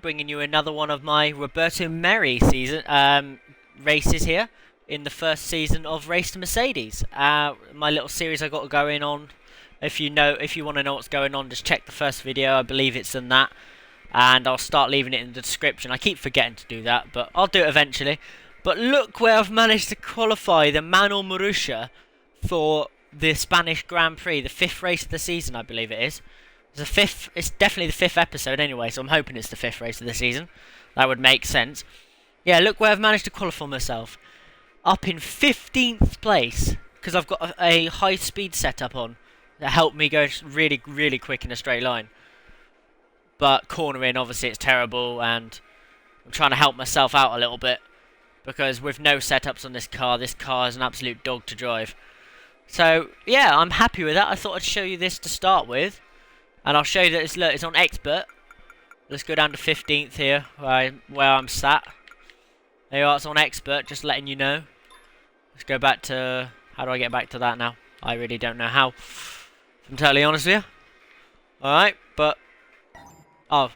Bringing you another one of my Roberto Mehri races here in the first season of Race to Mercedes. My little series I got going on. If you want to know what's going on, just check the first video. I believe it's in that, and I'll start leaving it in the description. I keep forgetting to do that, but I'll do it eventually. But look where I've managed to qualify the Manuel Marussia for the Spanish Grand Prix, the 5th race of the season, I believe it is. It's definitely the 5th episode anyway, so I'm hoping it's the 5th race of the season. That would make sense. Yeah, look where I've managed to qualify myself. Up in 15th place, because I've got a high speed setup on that helped me go really, really quick in a straight line. But cornering, obviously, it's terrible, and I'm trying to help myself out a little bit, because with no setups on this car is an absolute dog to drive. So, yeah, I'm happy with that. I thought I'd show you this to start with. And I'll show you that it's on expert. Let's go down to 15th here, where I'm sat. There you are, it's on expert, just letting you know. Let's go back to... How do I get back to that now? I really don't know how. If I'm totally honest with you. Alright, but... Oh.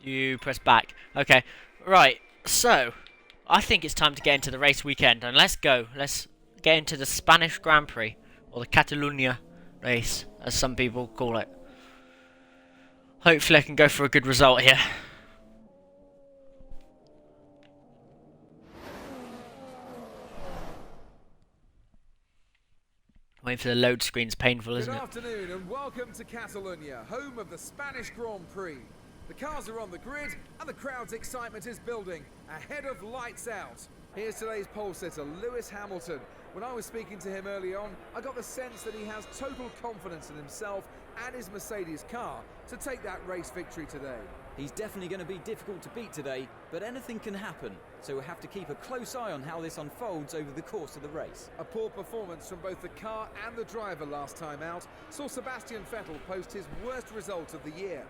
You press back. Okay. Right, so... I think it's time to get into the race weekend. And let's go. Let's get into the Spanish Grand Prix. Or the Catalunya race, as some people call it. Hopefully I can go for a good result here. Waiting for the load screen's painful, isn't it? Good afternoon and welcome to Catalunya, home of the Spanish Grand Prix. The cars are on the grid and the crowd's excitement is building, ahead of lights out. Here's today's pole sitter, Lewis Hamilton. When I was speaking to him early on, I got the sense that he has total confidence in himself and his Mercedes car to take that race victory today. He's definitely going to be difficult to beat today, but anything can happen, so we'll have to keep a close eye on how this unfolds over the course of the race. A poor performance from both the car and the driver last time out saw Sebastian Vettel post his worst result of the year.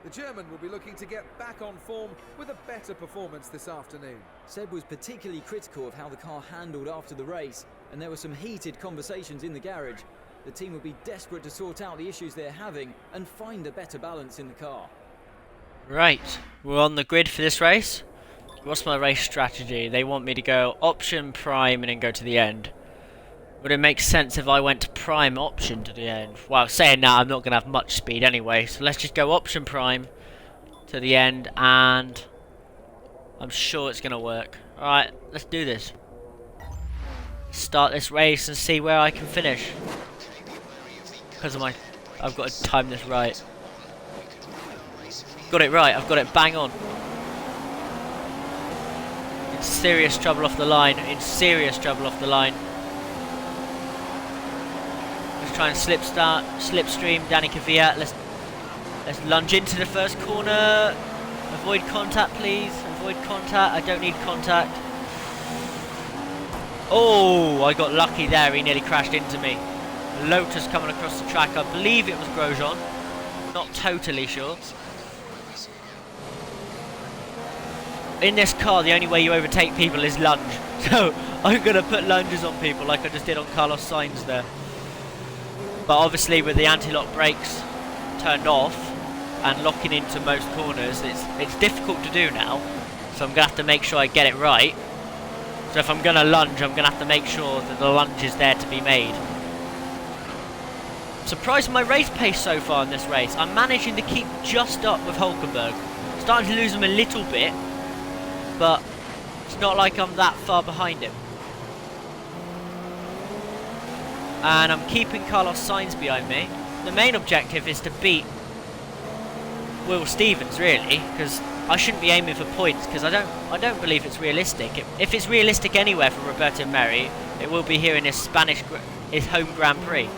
The German will be looking to get back on form with a better performance this afternoon. Seb was particularly critical of how the car handled after the race, and there were some heated conversations in the garage. The team will be desperate to sort out the issues they're having and find a better balance in the car. Right, we're on the grid for this race. What's my race strategy? They want me to go option, prime, and then go to the end. Would it make sense if I went to prime option to the end? Well, saying that, I'm not going to have much speed anyway, so let's just go option prime to the end, and I'm sure it's going to work. Alright, let's do this. Start this race and see where I can finish. Because of I've got to time this right. Got it right, I've got it bang on. In serious trouble off the line, Let's try and slipstream Danny Kvyat. Let's lunge into the first corner. Avoid contact, please. Avoid contact. I don't need contact. Oh, I got lucky there. He nearly crashed into me. Lotus coming across the track. I believe it was Grosjean. Not totally sure. In this car, the only way you overtake people is lunge. So I'm going to put lunges on people like I just did on Carlos Sainz there. But obviously with the anti-lock brakes turned off and locking into most corners, it's difficult to do now. So I'm going to have to make sure I get it right. So if I'm going to lunge, I'm going to have to make sure that the lunge is there to be made. Surprised my race pace so far in this race. I'm managing to keep just up with Hulkenberg. Starting to lose him a little bit, but it's not like I'm that far behind him. And I'm keeping Carlos Sainz behind me. The main objective is to beat Will Stevens, really, because I shouldn't be aiming for points, because I don't believe it's realistic. If it's realistic anywhere for Roberto Mehri, it will be here in his home Grand Prix.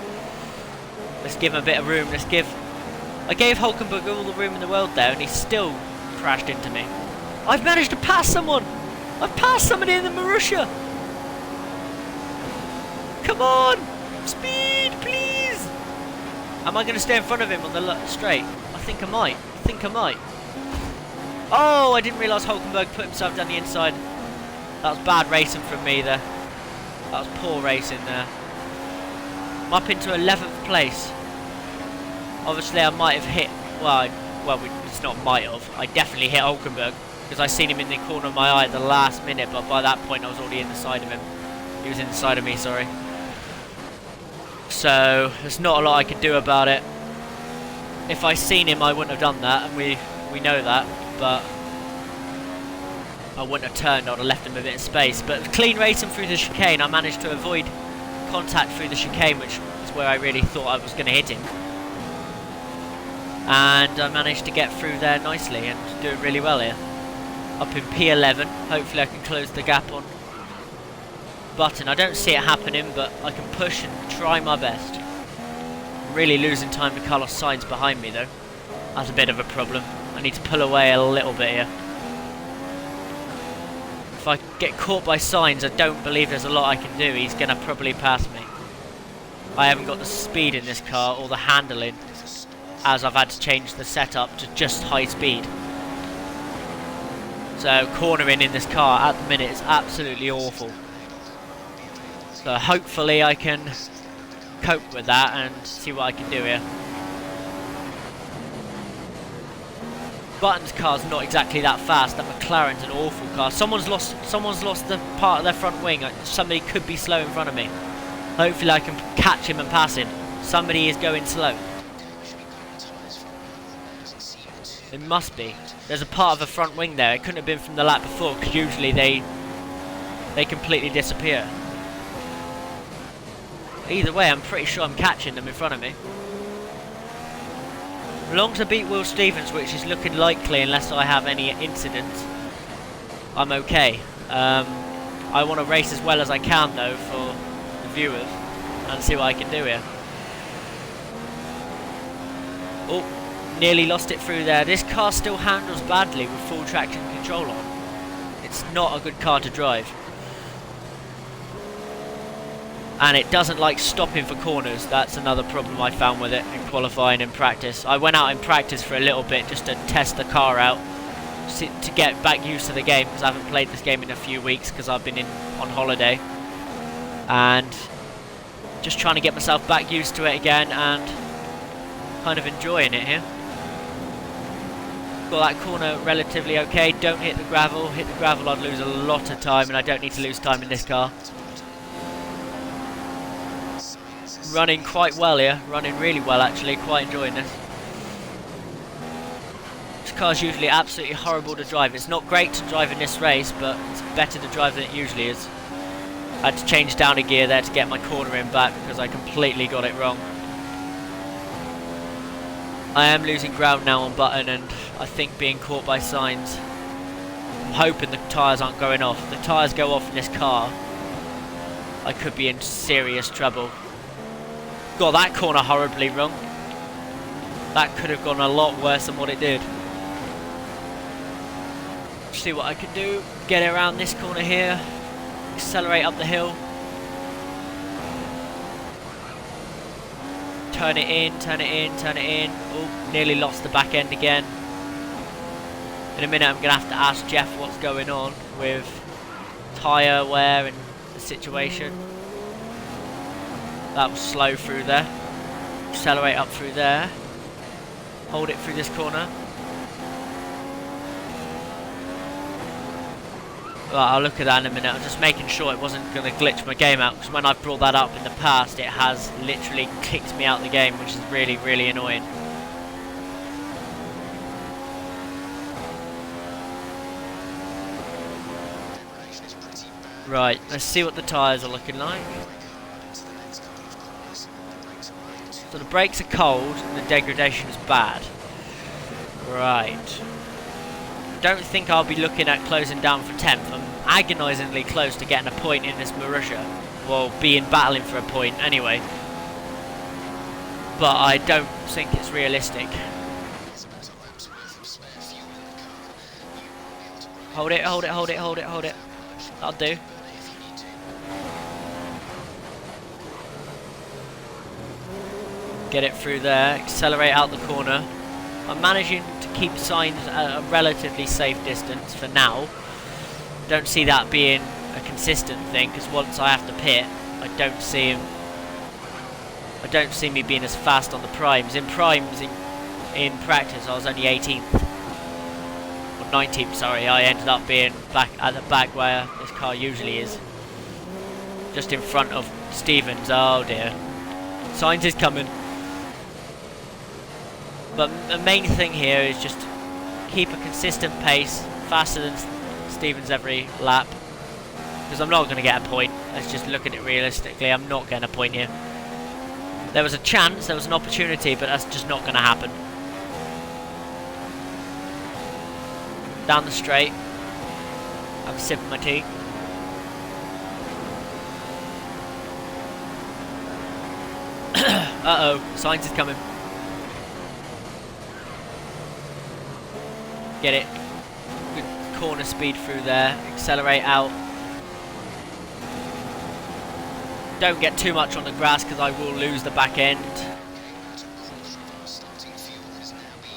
Let's give him a bit of room. I gave Hulkenberg all the room in the world there, and he still crashed into me. I've managed to pass someone! I've passed somebody in the Marussia! Come on! Speed, please! Am I going to stay in front of him on the straight? I think I might. Oh, I didn't realise Hulkenberg put himself down the inside. That was bad racing from me there. That was poor racing there. I'm up into 11th place. Obviously I might have hit, well, well, it's not might have. I definitely hit Hulkenberg because I seen him in the corner of my eye at the last minute, but by that point I was already in the side of him. He was in the side of me, sorry. So there's not a lot I could do about it. If I seen him, I wouldn't have done that, and we know that, but I wouldn't have turned. I'd have left him a bit of space. But clean racing through the chicane, I managed to avoid contact through the chicane, which is where I really thought I was going to hit him. And I managed to get through there nicely and do it really well here. Up in P11, hopefully I can close the gap on Button. I don't see it happening, but I can push and try my best. I'm really losing time to Carlos Sainz behind me though. That's a bit of a problem. I need to pull away a little bit here. If I get caught by Sainz, I don't believe there's a lot I can do. He's going to probably pass me. I haven't got the speed in this car or the handling, as I've had to change the setup to just high speed. So cornering in this car at the minute is absolutely awful. So hopefully I can cope with that and see what I can do here. Button's car's not exactly that fast. That McLaren's an awful car. Someone's lost the part of their front wing. Somebody could be slow in front of me. Hopefully I can catch him and pass him. Somebody is going slow. It must be. There's a part of the front wing there. It couldn't have been from the lap before, because usually they completely disappear. Either way, I'm pretty sure I'm catching them in front of me. As long as I beat Will Stevens, which is looking likely unless I have any incidents, I'm okay. I want to race as well as I can though for the viewers and see what I can do here. Oh, nearly lost it through there. This car still handles badly with full traction control on. It's not a good car to drive. And it doesn't like stopping for corners. That's another problem I found with it in qualifying and practice. I went out in practice for a little bit just to test the car out to get back used to the game, because I haven't played this game in a few weeks because I've been on holiday, and just trying to get myself back used to it again and kind of enjoying it here. Got that corner relatively okay. Don't hit the gravel. Hit the gravel, I'd lose a lot of time, and I don't need to lose time in this car. Running quite well here, running really well actually, quite enjoying this. This car's usually absolutely horrible to drive. It's not great to drive in this race, but it's better to drive than it usually is. I had to change down a gear there to get my cornering back because I completely got it wrong. I am losing ground now on Button, and I think being caught by Sainz. I'm hoping the tyres aren't going off. If the tyres go off in this car, I could be in serious trouble. Got that corner horribly wrong. That could have gone a lot worse than what it did. See what I can do. Get around this corner here. Accelerate up the hill. Turn it in, turn it in, turn it in. Oh, nearly lost the back end again. In a minute I'm going to have to ask Jeff what's going on with tyre wear and the situation. That was slow through there. Accelerate up through there. Hold it through this corner. Right, I'll look at that in a minute. I'm just making sure it wasn't going to glitch my game out, because when I've brought that up in the past, it has literally kicked me out of the game, which is really, really annoying. Right, let's see what the tyres are looking like. So the brakes are cold and the degradation is bad. Right. Don't think I'll be looking at closing down for 10th. I'm agonisingly close to getting a point in this Marussia. Well, battling for a point anyway. But I don't think it's realistic. Hold it, hold it, hold it, hold it, hold it. That'll do. Get it through there, accelerate out the corner. I'm managing to keep Sainz at a relatively safe distance for now. Don't see that being a consistent thing, because once I have to pit, I don't see me being as fast on the primes. In primes, in practice I was only 18th. Or 19th, sorry. I ended up being back at the back where this car usually is. Just in front of Stevens. Oh dear. Sainz is coming. But the main thing here is just keep a consistent pace, faster than Stevens every lap. Because I'm not going to get a point. Let's just look at it realistically. I'm not getting a point here. There was a chance, there was an opportunity, but that's just not going to happen. Down the straight. Have a sip of my tea. Uh-oh, Sainz is coming. Get it. Good corner speed through there. Accelerate out. Don't get too much on the grass because I will lose the back end.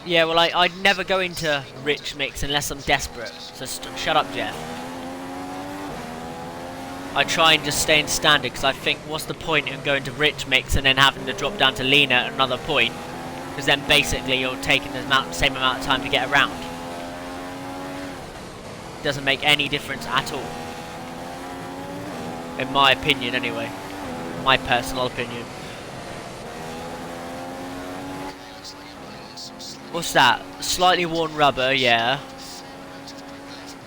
Yeah, well, I'd never go into rich mix unless I'm desperate. So shut up, Jeff. I try and just stay in standard because I think what's the point in going to rich mix and then having to drop down to leaner at another point? Because then basically you're taking the same amount of time to get around. Doesn't make any difference at all. In my opinion, anyway. My personal opinion. What's that? Slightly worn rubber, yeah.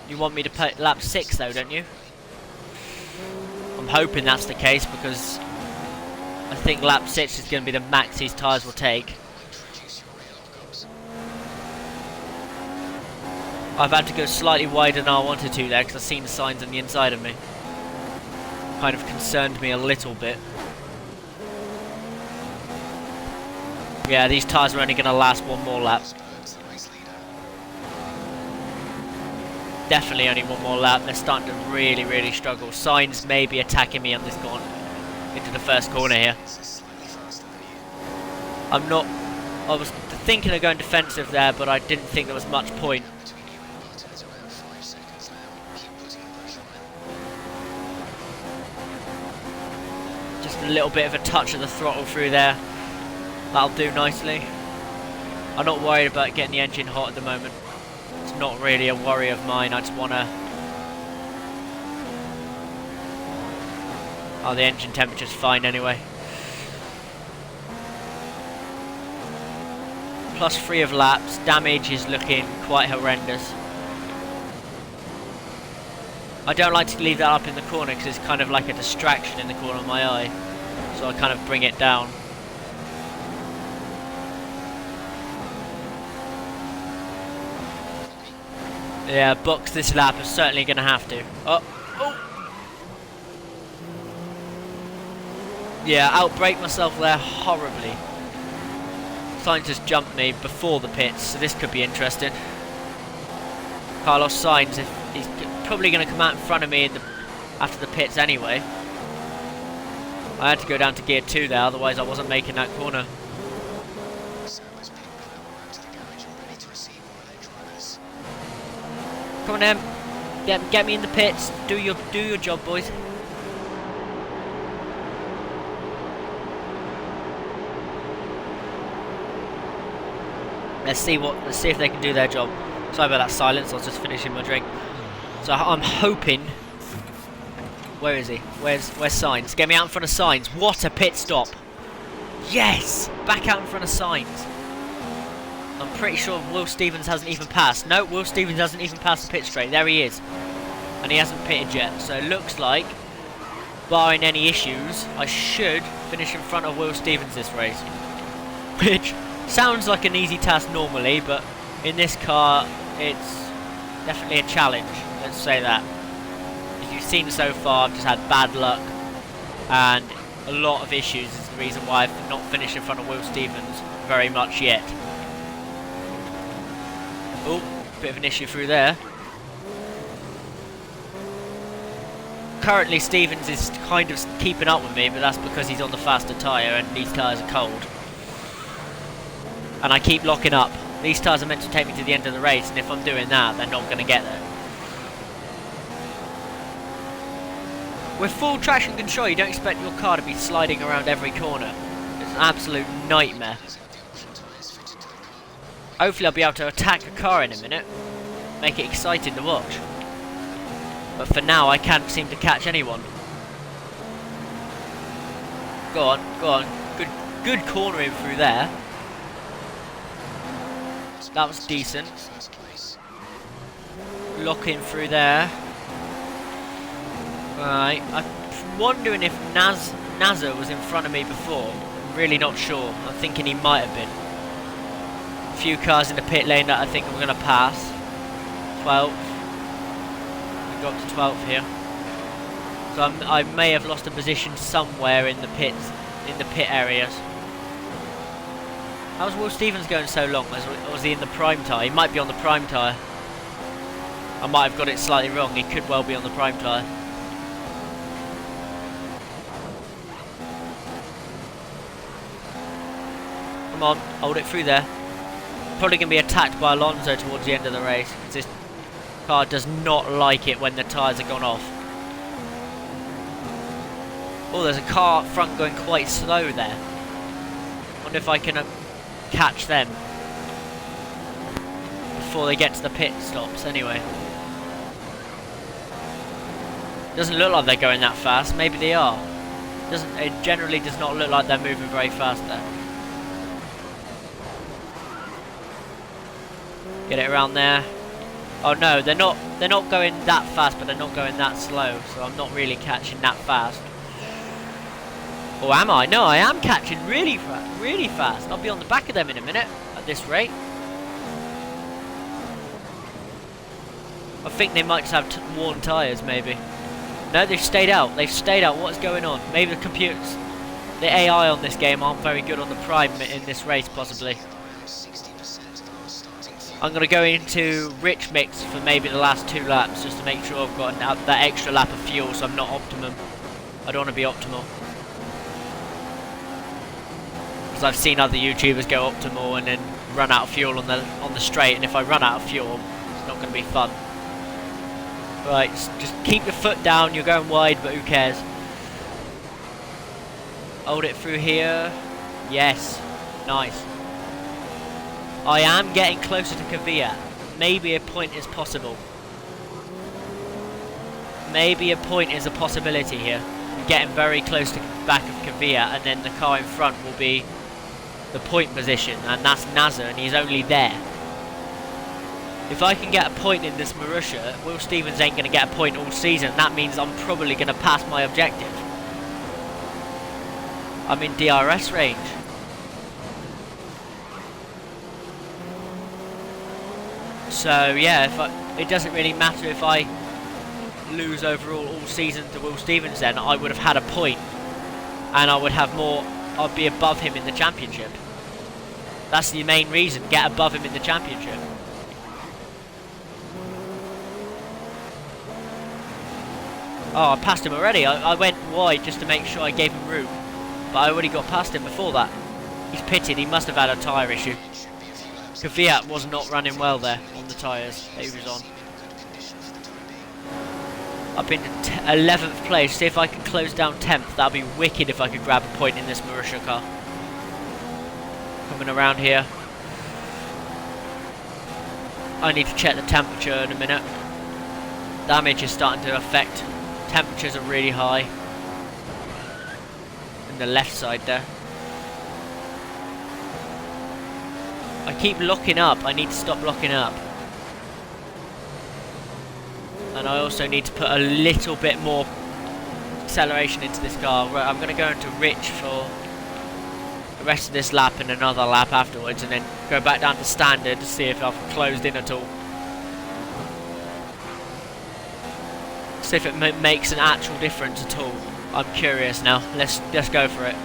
You want me to put lap 6 though, don't you? I'm hoping that's the case because I think lap 6 is going to be the max these tyres will take. I've had to go slightly wider than I wanted to there because I've seen the signs on the inside of me. Kind of concerned me a little bit. Yeah, these tyres are only going to last one more lap. Definitely only one more lap. They're starting to really, really struggle. Sainz may be attacking me on this corner, into the first corner here. I was thinking of going defensive there, but I didn't think there was much point. Just a little bit of a touch of the throttle through there. That'll do nicely. I'm not worried about getting the engine hot at the moment. It's not really a worry of mine. I just want to... Oh, the engine temperature's fine anyway. +3 of laps. Damage is looking quite horrendous. I don't like to leave that up in the corner because it's kind of like a distraction in the corner of my eye. So I kind of bring it down. Yeah, box this lap is certainly going to have to. Oh. Yeah, outbrake myself there horribly. Sainz just jumped me before the pits, so this could be interesting. Carlos Sainz, if he's probably going to come out in front of me after the pits anyway. I had to go down to gear 2 there, otherwise I wasn't making that corner. Come on, Em. Get me in the pits. Do your job, boys. Let's see if they can do their job. Sorry about that silence. I was just finishing my drink. So I'm hoping. Where is he? Where's Sainz? Get me out in front of Sainz. What a pit stop! Yes, back out in front of Sainz. I'm pretty sure Will Stevens hasn't even passed. No, Will Stevens hasn't even passed the pit straight. There he is. And he hasn't pitted yet. So it looks like, barring any issues, I should finish in front of Will Stevens this race. Which sounds like an easy task normally, but in this car, it's definitely a challenge. Let's say that. As you've seen so far, I've just had bad luck. And a lot of issues is the reason why I've not finished in front of Will Stevens very much yet. Oh, bit of an issue through there. Currently Stevens is kind of keeping up with me, but that's because he's on the faster tyre and these tyres are cold. And I keep locking up. These tyres are meant to take me to the end of the race, and if I'm doing that, they're not going to get there. With full traction control, you don't expect your car to be sliding around every corner. It's an absolute nightmare. Hopefully I'll be able to attack a car in a minute. Make it exciting to watch. But for now I can't seem to catch anyone. Go on, go on. Good cornering through there. That was decent. Locking through there. Right, I'm wondering if Nazar was in front of me before. I'm really not sure. I'm thinking he might have been. A few cars in the pit lane that I think I'm going to pass. 12th. We got to 12th here. So I may have lost a position somewhere in the pits, in the pit areas. How's Will Stevens going so long? Was he in the prime tyre? He might be on the prime tyre. I might have got it slightly wrong. He could well be on the prime tyre. Come on, hold it through there. Probably going to be attacked by Alonso towards the end of the race, because this car does not like it when the tyres are gone off. Oh, there's a car up front going quite slow there. Wonder if I can catch them before they get to the pit stops anyway. Doesn't look like they're going that fast. Maybe they are. It generally does not look like they're moving very fast there. Get it around there. Oh no, they're not going that fast, but they're not going that slow, so I'm not really catching that fast. Or am I? No, I am catching really fast. I'll be on the back of them in a minute at this rate. I think they might just have worn tyres, maybe. No, they've stayed out. They've stayed out. What's going on? Maybe the computers, the AI on this game aren't very good on the prime in this race, possibly. I'm going to go into rich mix for maybe the last 2 laps, just to make sure I've got that extra lap of fuel, so I'm not optimum. I don't want to be optimal. Because I've seen other YouTubers go optimal and then run out of fuel on the straight, and if I run out of fuel, it's not going to be fun. Right, just keep your foot down. You're going wide, but who cares? Hold it through here. Yes, nice. I am getting closer to Kvyat. Maybe a point is possible. Maybe a point is a possibility here. I'm getting very close to the back of Kvyat, and then the car in front will be the point position, and that's Nazar, and he's only there. If I can get a point in this Marussia, Will Stevens ain't going to get a point all season. That means I'm probably going to pass my objective. I'm in DRS range. So yeah, it doesn't really matter if I lose overall all season to Will Stevens, then I would have had a point, and I would have more. I'd be above him in the championship. That's the main reason. Get above him in the championship. Oh, I passed him already. I went wide just to make sure I gave him room, but I already got past him before that. He's pitted. He must have had a tyre issue. Kvyat was not running well there on the tyres that he was on. Up into 11th place. See if I can close down 10th. That'd be wicked if I could grab a point in this Marussia car. Coming around here. I need to check the temperature in a minute. Damage is starting to affect. Temperatures are really high. In the left side there. I keep locking up. I need to stop locking up. And I also need to put a little bit more acceleration into this car. I'm going to go into rich for the rest of this lap and another lap afterwards, and then go back down to standard to see if I've closed in at all. See if it makes an actual difference at all. I'm curious now. Let's go for it.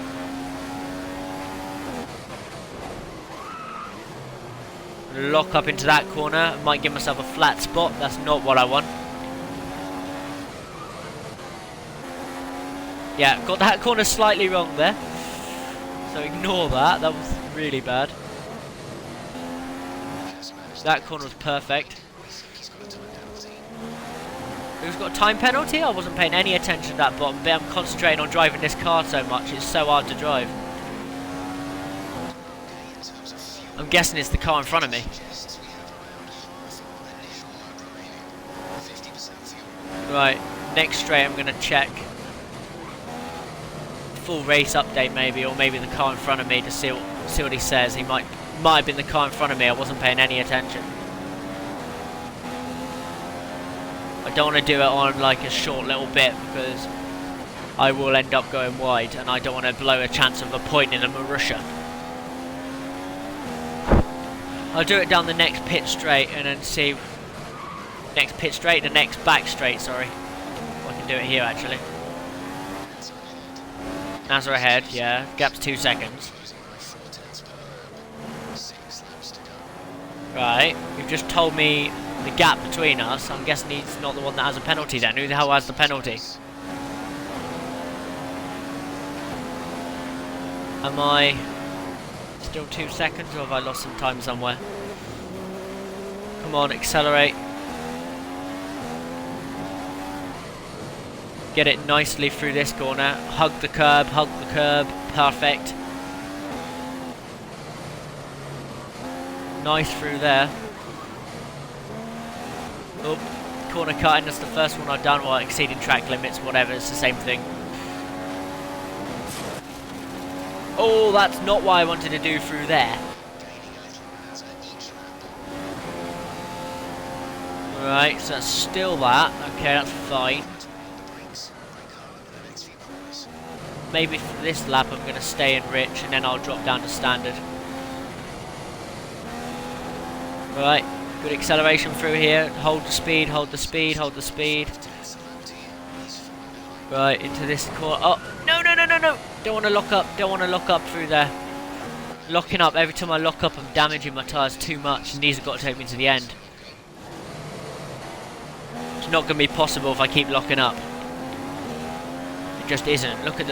Lock up into that corner. Might give myself a flat spot. That's not what I want. Yeah, got that corner slightly wrong there. So ignore that. That was really bad. That corner was perfect. Who's got a time penalty? I wasn't paying any attention to that bottom bit. I'm concentrating on driving this car so much. It's so hard to drive. I'm guessing it's the car in front of me. Right, next straight I'm going to check full race update maybe, or maybe the car in front of me to see what he says. He might have been the car in front of me. I wasn't paying any attention. I don't want to do it on like a short little bit because I will end up going wide, and I don't want to blow a chance of a point in a Marussia. I'll do it down the next pit straight and then see. Next pit straight, the next back straight, sorry. I can do it here actually. NASA ahead, yeah. Gap's 2 seconds. Right, you've just told me the gap between us. I'm guessing he's not the one that has a penalty then. Who the hell has the penalty? Am I still 2 seconds, or have I lost some time somewhere? Come on, accelerate. Get it nicely through this corner. Hug the curb, perfect. Nice through there. Oh, corner cutting, that's the first one I've done while exceeding track limits, whatever, it's the same thing. Oh, that's not what I wanted to do through there. Right, so that's still that. Okay, that's fine. Maybe for this lap I'm going to stay in rich and then I'll drop down to standard. Right, good acceleration through here. Hold the speed, hold the speed, hold the speed. Right, into this corner. Oh, no. Don't want to lock up through there. Locking up, every time I lock up I'm damaging my tyres too much, and these have got to take me to the end. It's not going to be possible if I keep locking up. It just isn't. Look at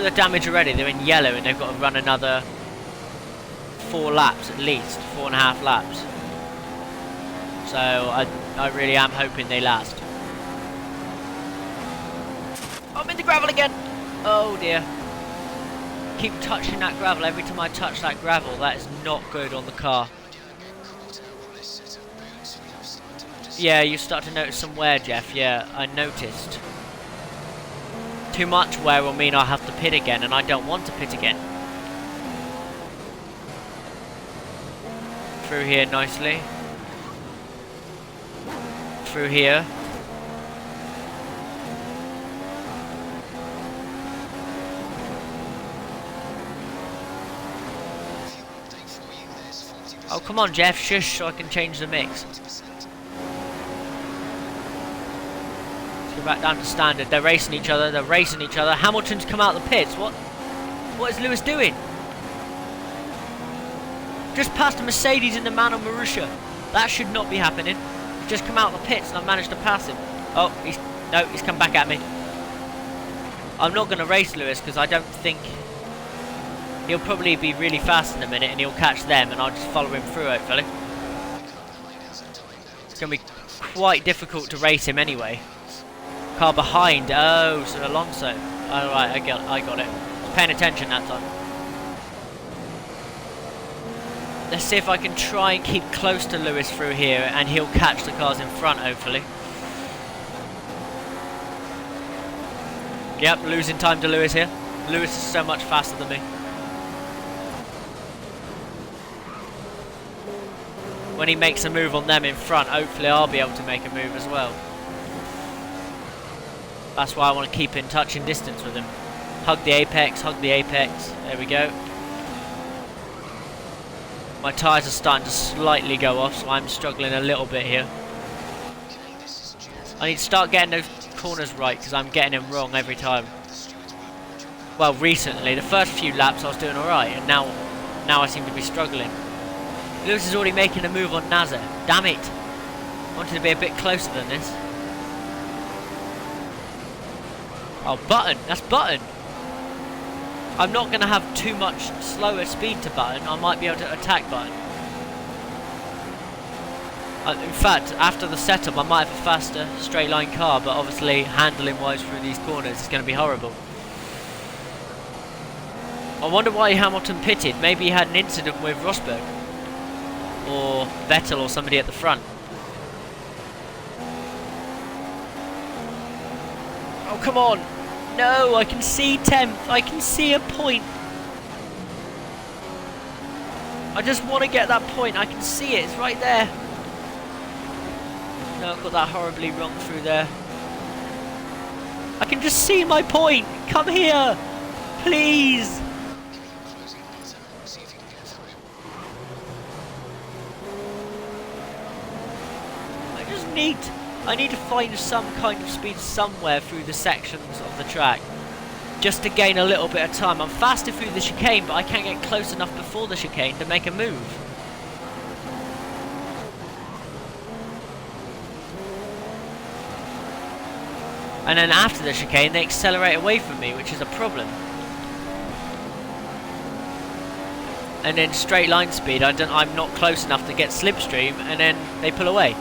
the damage already. They're in yellow and they've got to run another 4 laps at least, 4.5 laps. So I really am hoping they last. I'm in the gravel again. Oh dear. Keep touching that gravel. Every time I touch that gravel, that is not good on the car. Yeah, you start to notice some wear, Jeff. Yeah, I noticed. Too much wear will mean I'll have to pit again, and I don't want to pit again. Through here nicely. Through here. Oh, come on, Jeff, shush, so I can change the mix. Let's go back down to standard. They're racing each other. Hamilton's come out of the pits. What is Lewis doing? Just passed a Mercedes in the man on Marussia. That should not be happening. He's just come out of the pits and I've managed to pass him. Oh, he's come back at me. I'm not going to race Lewis because I don't think... He'll probably be really fast in a minute and he'll catch them and I'll just follow him through, hopefully. It's going to be quite difficult to race him anyway. Car behind. Oh, so Alonso. Oh, right, I got it. I was paying attention that time. Let's see if I can try and keep close to Lewis through here and he'll catch the cars in front, hopefully. Yep, losing time to Lewis here. Lewis is so much faster than me. When he makes a move on them in front, hopefully I'll be able to make a move as well. That's why I want to keep in touch and distance with him. Hug the apex, There we go. My tyres are starting to slightly go off, so I'm struggling a little bit here. I need to start getting those corners right, because I'm getting them wrong every time. Well, recently, the first few laps I was doing alright, and now I seem to be struggling. Lewis is already making a move on Nazar. Damn it. I wanted to be a bit closer than this. Oh, Button. That's Button. I'm not going to have too much slower speed to Button. I might be able to attack Button. In fact, after the setup, I might have a faster straight line car, but obviously handling wise through these corners is going to be horrible. I wonder why Hamilton pitted. Maybe he had an incident with Rosberg. or Vettel or somebody at the front. Oh, come on. No, I can see 10th. I can see a point. I just want to get that point. I can see it. It's right there. No, I've got that horribly wrong through there. I can just see my point. Come here. Please. I need to find some kind of speed somewhere through the sections of the track, just to gain a little bit of time. I'm faster through the chicane, but I can't get close enough before the chicane to make a move. And then after the chicane, they accelerate away from me, which is a problem. And then straight line speed, I'm not close enough to get slipstream, and then they pull away.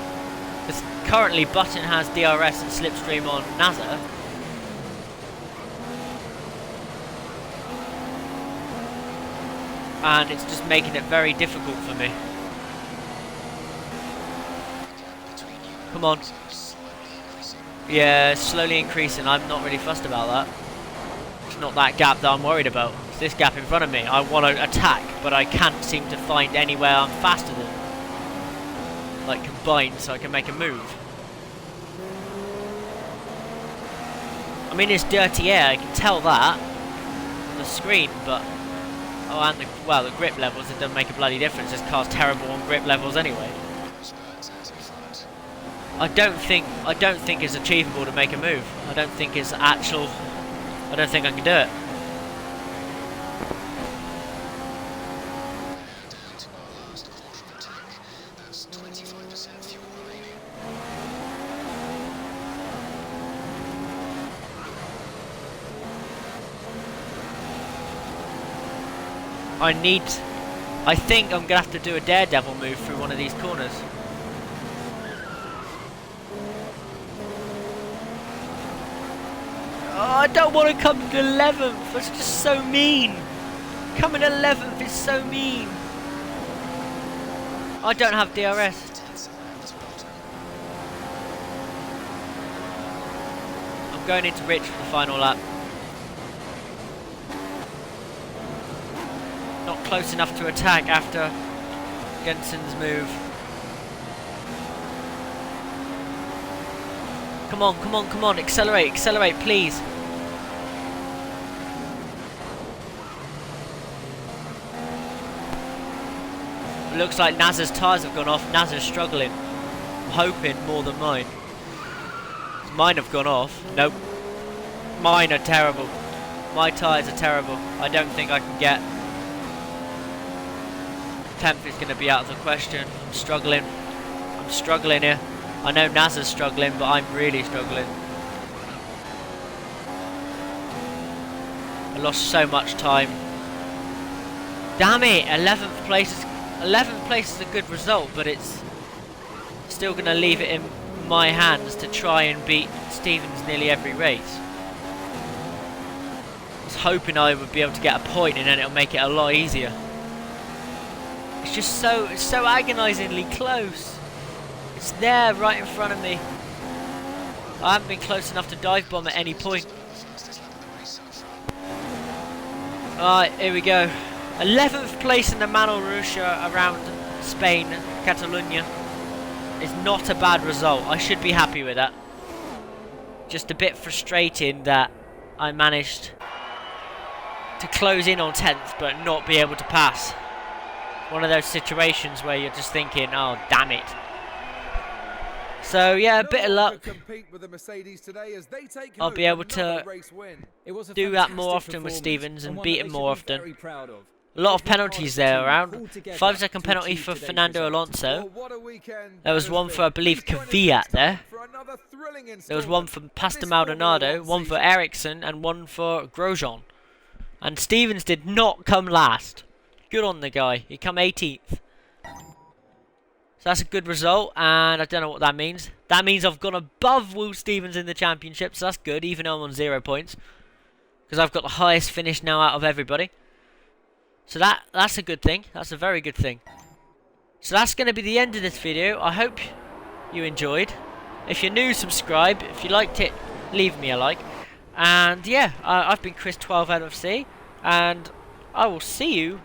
Because currently Button has DRS and slipstream on NASA. And it's just making it very difficult for me. Come on. Yeah, slowly increasing. I'm not really fussed about that. It's not that gap that I'm worried about. It's this gap in front of me. I want to attack, but I can't seem to find anywhere I'm faster than. Like combined, so I can make a move. I mean, it's dirty air. I can tell that on the screen, but and the grip levels, it doesn't make a bloody difference. This car's terrible on grip levels anyway. I don't think it's achievable to make a move. I don't think it's actual. I don't think I can do it. I think I'm going to have to do a daredevil move through one of these corners. Oh, I don't want to come to 11th. That's just so mean. Coming 11th is so mean. I don't have DRS. I'm going into Rich for the final lap. Not close enough to attack after Jensen's move. Come on, come on, come on, accelerate, accelerate, please. It looks like Naz's tyres have gone off. Naz's struggling. I'm hoping more than mine. Mine have gone off. Nope. Mine are terrible. My tyres are terrible. I don't think I can get. 10th is going to be out of the question. I'm struggling. I'm struggling here. I know NASA's struggling, but I'm really struggling. I lost so much time. Damn it! 11th place is a good result, but it's still going to leave it in my hands to try and beat Stevens nearly every race. I was hoping I would be able to get a point, and then it'll make it a lot easier. It's just so agonisingly close. It's there right in front of me. I haven't been close enough to dive bomb at any point. Alright, here we go. 11th place in the Manor Russia around Spain, Catalonia. Is not a bad result. I should be happy with that. Just a bit frustrating that I managed to close in on 10th but not be able to pass. One of those situations where you're just thinking, oh damn it. So yeah, a bit of luck. I'll be able to do that more often with Stevens and beat him more often. A lot of penalties there around. 5-second penalty for Fernando Alonso. There was one for, I believe, Kvyat there. There was one for Pastor Maldonado, one for Ericsson, and one for Grosjean. And Stevens did not come last. Good on the guy. He come 18th. So that's a good result, and I don't know what that means. That means I've gone above Will Stevens in the championship, so that's good, even though I'm on 0 points. Because I've got the highest finish now out of everybody. So that's a good thing. That's a very good thing. So that's going to be the end of this video. I hope you enjoyed. If you're new, subscribe. If you liked it, leave me a like. And yeah, I've been Chris 12 out of C, and I will see you